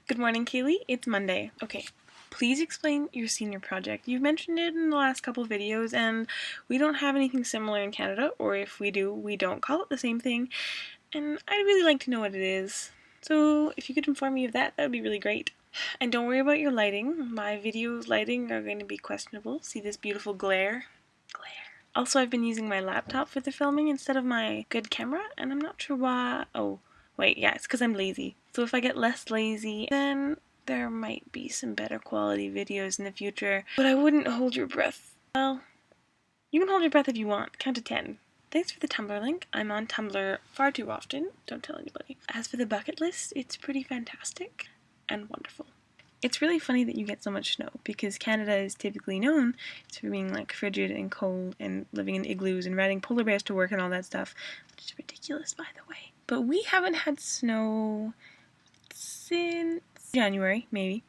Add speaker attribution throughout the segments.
Speaker 1: Good morning, Kaylee. It's Monday. Okay, please explain your senior project. You've mentioned it in the last couple videos, and we don't have anything similar in Canada, or if we do, we don't call it the same thing, and I'd really like to know what it is. So if you could inform me of that, that would be really great. And don't worry about your lighting. My video's lighting are going to be questionable. See this beautiful glare? Also, I've been using my laptop for the filming instead of my good camera, and I'm not sure why. Oh, wait, yeah, it's because I'm lazy. So if I get less lazy, then there might be some better quality videos in the future. But I wouldn't hold your breath. Well, you can hold your breath if you want. Count to 10. Thanks for the Tumblr link. I'm on Tumblr far too often. Don't tell anybody. As for the bucket list, it's pretty fantastic and wonderful. It's really funny that you get so much snow, because Canada is typically known for being like frigid and cold and living in igloos and riding polar bears to work and all that stuff, which is ridiculous, by the way. But we haven't had snow since January, maybe.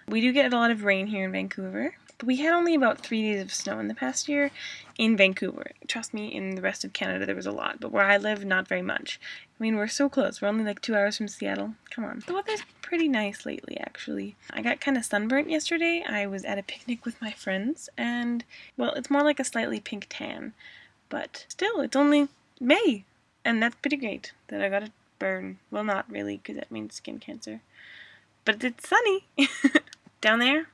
Speaker 1: We do get a lot of rain here in Vancouver, but we had only about 3 days of snow in the past year in Vancouver. Trust me, in the rest of Canada there was a lot, but where I live, not very much. I mean, we're so close. We're only like 2 hours from Seattle. Come on. The weather's pretty nice lately, actually. I got kind of sunburnt yesterday. I was at a picnic with my friends, and, well, it's more like a slightly pink tan, but still, it's only May, and that's pretty great that I got a burn. Well, not really, because that means skin cancer. But it's sunny. Down there,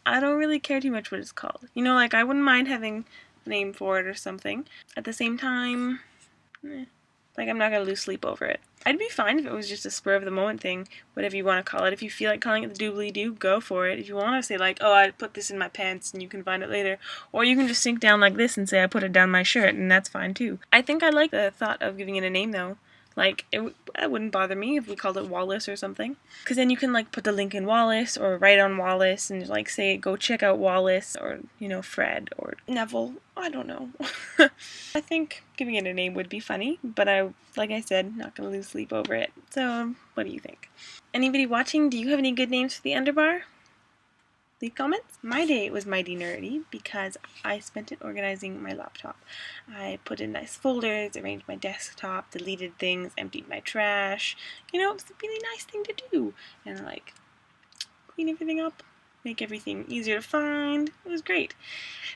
Speaker 1: I don't really care too much what it's called. You know, like, I wouldn't mind having a name for it or something. At the same time, like, I'm not gonna lose sleep over it. I'd be fine if it was just a spur of the moment thing, whatever you want to call it. If you feel like calling it the doobly-doo, go for it. If you want to say, like, oh, I put this in my pants and you can find it later, or you can just sink down like this and say I put it down my shirt, and that's fine too. I think I like the thought of giving it a name, though. Like, it wouldn't bother me if we called it Wallace or something. Because then you can, like, put the link in Wallace or write on Wallace and, like, say, go check out Wallace or, you know, Fred or Neville. I don't know. I think giving it a name would be funny, but like I said, not going to lose sleep over it. So, what do you think? Anybody watching, do you have any good names for the underbar? Leave comments. My day was mighty nerdy because I spent it organizing my laptop. I put in nice folders, arranged my desktop, deleted things, emptied my trash. You know, it was a really nice thing to do. And like, clean everything up, make everything easier to find. It was great.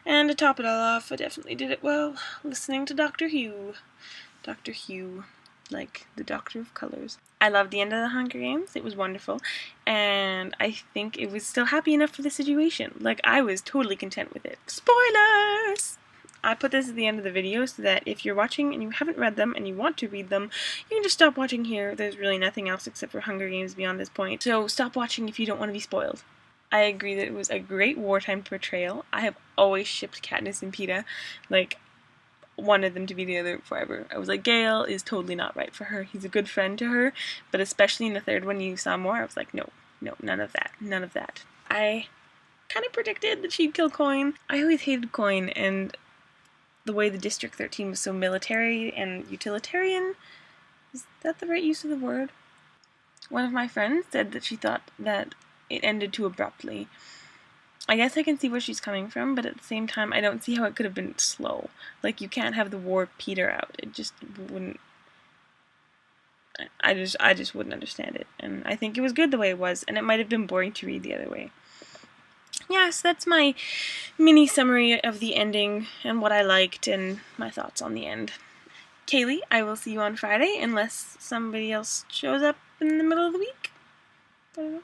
Speaker 1: And to top it all off, I definitely did it well, listening to Dr. Hugh. Dr. Hugh, like the Doctor of Colors. I loved the end of the Hunger Games. It was wonderful. And I think it was still happy enough for the situation. Like, I was totally content with it. Spoilers! I put this at the end of the video so that if you're watching and you haven't read them and you want to read them, you can just stop watching here. There's really nothing else except for Hunger Games beyond this point. So stop watching if you don't want to be spoiled. I agree that it was a great wartime portrayal. I have always shipped Katniss and Peeta. Like, wanted them to be together forever. I was like, Gale is totally not right for her. He's a good friend to her, but especially in the third one you saw more, I was like, no, none of that, none of that. I kind of predicted that she'd kill Coin. I always hated Coin, and the way the District 13 was so military and utilitarian. Is that the right use of the word? One of my friends said that she thought that it ended too abruptly. I guess I can see where she's coming from, but at the same time, I don't see how it could have been slow. Like, you can't have the war peter out. It just wouldn't. I just wouldn't understand it. And I think it was good the way it was, and it might have been boring to read the other way. Yes, that's my mini summary of the ending and what I liked and my thoughts on the end. Kaylee, I will see you on Friday unless somebody else shows up in the middle of the week. I don't know.